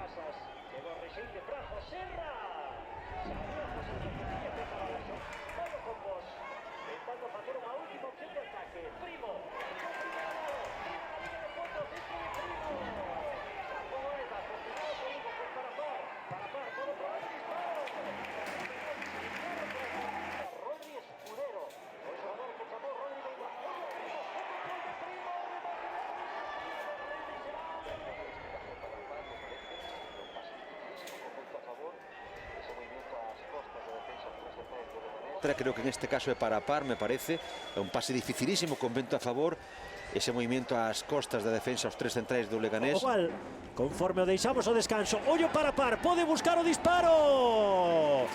Casas, llegó Reseinte, trajo Serra. Salió José Antonio de Calabozo. Vamos con vos. Intentando hacer una última opción de ataque. Primo. Tiene la línea de fondo dentro de Primo. Sacó Eva, continuó segundo con Parapar. Parapar, todo por el disparo. Rodri Escudero. El jugador que llamó Rodri de Igual. Primo, creo que en este caso é para par, me parece, é un pase dificilísimo con vento a favor, ese movimento ás costas da defensa aos tres centrais do Leganés. Igual, conforme o deixamos o descanso, ollo para par, pode buscar o disparo.